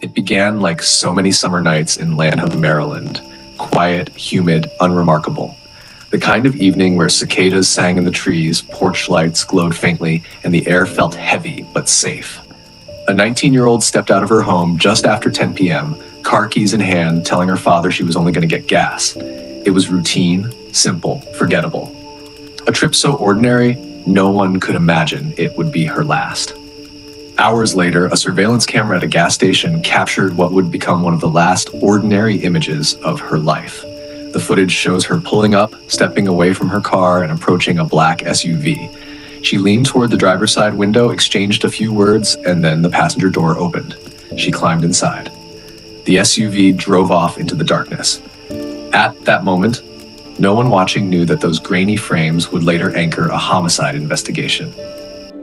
It began like so many summer nights in Lanham, Maryland. Quiet, humid, unremarkable. The kind of evening where cicadas sang in the trees, porch lights glowed faintly, and the air felt heavy but safe. A 19-year-old stepped out of her home just after 10 p.m., car keys in hand, telling her father she was only going to get gas. It was routine, simple, forgettable. A trip so ordinary, no one could imagine it would be her last. Hours later, a surveillance camera at a gas station captured what would become one of the last ordinary images of her life. The footage shows her pulling up, stepping away from her car, and approaching a black SUV. She leaned toward the driver's side window, exchanged a few words, and then the passenger door opened. She climbed inside. The SUV drove off into the darkness. At that moment, no one watching knew that those grainy frames would later anchor a homicide investigation.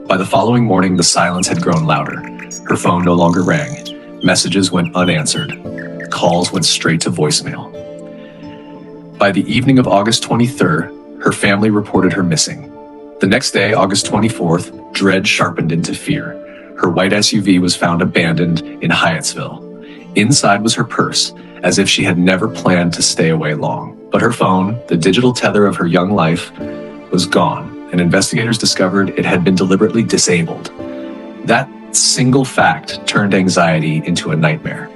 By the following morning, the silence had grown louder. Her phone no longer rang. Messages went unanswered. Calls went straight to voicemail. By the evening of August 23rd, her family reported her missing. The next day, August 24th, dread sharpened into fear. Her white SUV was found abandoned in Hyattsville. Inside was her purse, as if she had never planned to stay away long. But her phone, the digital tether of her young life, was gone, and investigators discovered it had been deliberately disabled. That single fact turned anxiety into a nightmare.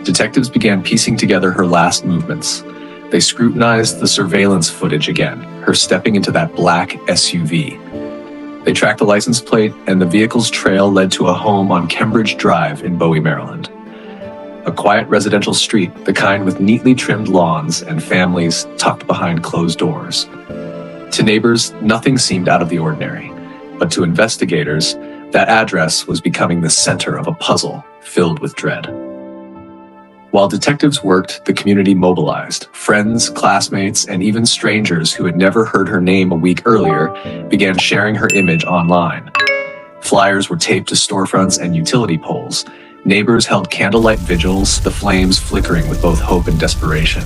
Detectives began piecing together her last movements. They scrutinized the surveillance footage again, her stepping into that black SUV. They tracked the license plate, and the vehicle's trail led to a home on Cambridge Drive in Bowie, Maryland. A quiet residential street, the kind with neatly trimmed lawns and families tucked behind closed doors. To neighbors, nothing seemed out of the ordinary, but to investigators, that address was becoming the center of a puzzle filled with dread. While detectives worked, the community mobilized. Friends, classmates, and even strangers who had never heard her name a week earlier began sharing her image online. Flyers were taped to storefronts and utility poles. Neighbors held candlelight vigils, the flames flickering with both hope and desperation.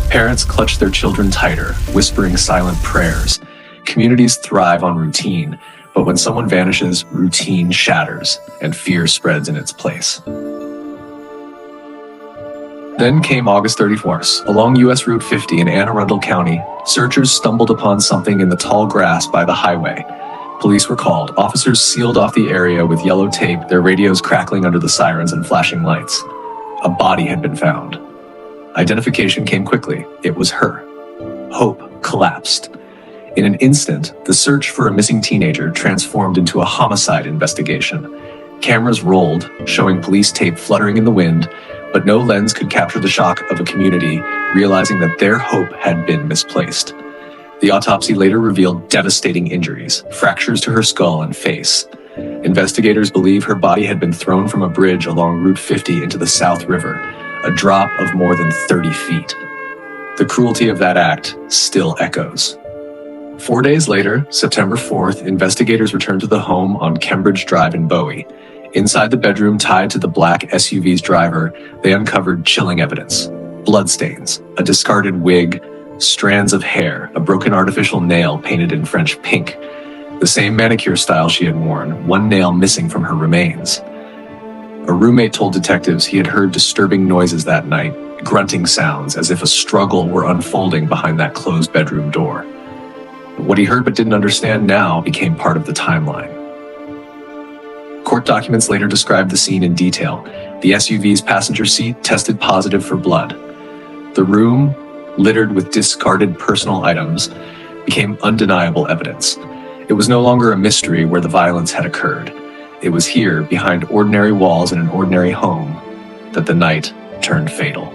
Parents clutched their children tighter, whispering silent prayers. Communities thrive on routine, but when someone vanishes, routine shatters, and fear spreads in its place. Then came August 31st. Along U.S. Route 50 in Anne Arundel County, searchers stumbled upon something in the tall grass by the highway. Police were called. Officers sealed off the area with yellow tape, their radios crackling under the sirens and flashing lights. A body had been found. Identification came quickly. It was her. Hope collapsed. In an instant, the search for a missing teenager transformed into a homicide investigation. Cameras rolled, showing police tape fluttering in the wind, but no lens could capture the shock of a community realizing that their hope had been misplaced. The autopsy later revealed devastating injuries, fractures to her skull and face. Investigators believe her body had been thrown from a bridge along Route 50 into the South River, a drop of more than 30 feet. The cruelty of that act still echoes. 4 days later, September 4th, investigators returned to the home on Cambridge Drive in Bowie. Inside the bedroom tied to the black SUV's driver, they uncovered chilling evidence. Bloodstains, a discarded wig, strands of hair, a broken artificial nail painted in French pink. The same manicure style she had worn, one nail missing from her remains. A roommate told detectives he had heard disturbing noises that night, grunting sounds as if a struggle were unfolding behind that closed bedroom door. What he heard but didn't understand now became part of the timeline. Court documents later described the scene in detail. The SUV's passenger seat tested positive for blood. The room, littered with discarded personal items, became undeniable evidence. It was no longer a mystery where the violence had occurred. It was here, behind ordinary walls in an ordinary home, that the night turned fatal.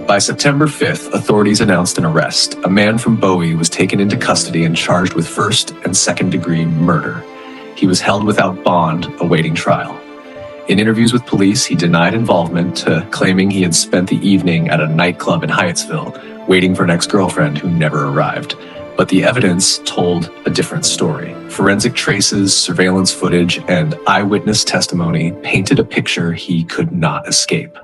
By September 5th, authorities announced an arrest. A man from Bowie was taken into custody and charged with first and second-degree murder. He was held without bond, awaiting trial. In interviews with police, he denied involvement, claiming he had spent the evening at a nightclub in Hyattsville, waiting for an ex-girlfriend who never arrived. But the evidence told a different story. Forensic traces, surveillance footage, and eyewitness testimony painted a picture he could not escape.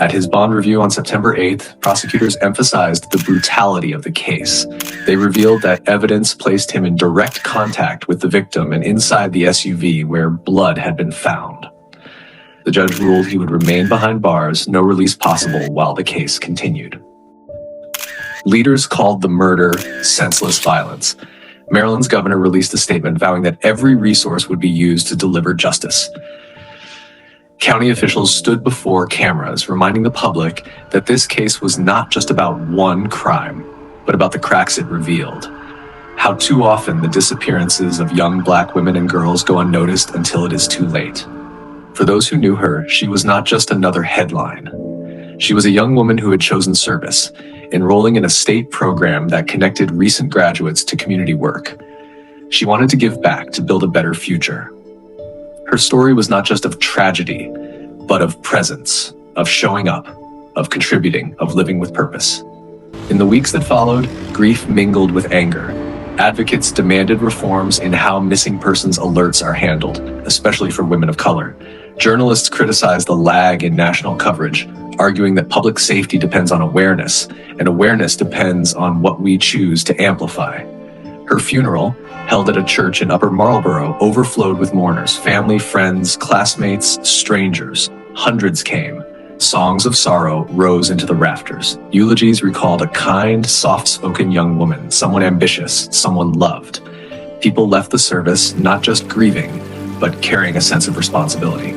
At his bond review on September 8th, prosecutors emphasized the brutality of the case. They revealed that evidence placed him in direct contact with the victim and inside the SUV where blood had been found. The judge ruled he would remain behind bars, no release possible while the case continued. Leaders called the murder senseless violence. Maryland's governor released a statement vowing that every resource would be used to deliver justice. County officials stood before cameras, reminding the public that this case was not just about one crime, but about the cracks it revealed. How too often the disappearances of young Black women and girls go unnoticed until it is too late. For those who knew her, she was not just another headline. She was a young woman who had chosen service, enrolling in a state program that connected recent graduates to community work. She wanted to give back to build a better future. Her story was not just of tragedy, but of presence, of showing up, of contributing, of living with purpose. In the weeks that followed, grief mingled with anger. Advocates demanded reforms in how missing persons alerts are handled, especially for women of color. Journalists criticized the lag in national coverage, arguing that public safety depends on awareness, and awareness depends on what we choose to amplify. Her funeral, held at a church in Upper Marlboro, overflowed with mourners, family, friends, classmates, strangers. Hundreds came. Songs of sorrow rose into the rafters. Eulogies recalled a kind, soft-spoken young woman, someone ambitious, someone loved. People left the service not just grieving, but carrying a sense of responsibility.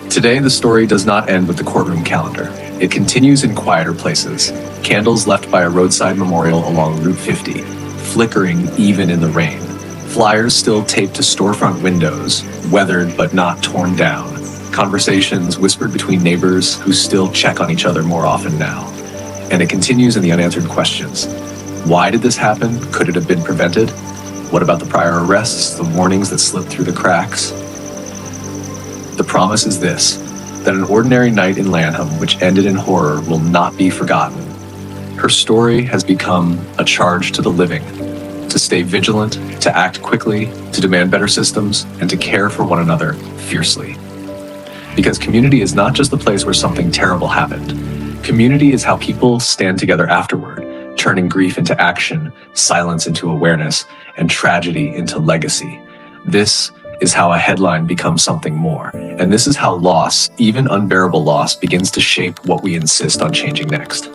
Today, the story does not end with the courtroom calendar. It continues in quieter places. Candles left by a roadside memorial along Route 50, flickering even in the rain. Flyers still taped to storefront windows, weathered but not torn down. Conversations whispered between neighbors who still check on each other more often now. And it continues in the unanswered questions. Why did this happen? Could it have been prevented? What about the prior arrests, the warnings that slipped through the cracks? The promise is this, that an ordinary night in Lanham, which ended in horror, will not be forgotten. Her story has become a charge to the living, to stay vigilant, to act quickly, to demand better systems, and to care for one another fiercely. Because community is not just the place where something terrible happened. Community is how people stand together afterward, turning grief into action, silence into awareness, and tragedy into legacy. This is how a headline becomes something more. And this is how loss, even unbearable loss, begins to shape what we insist on changing next.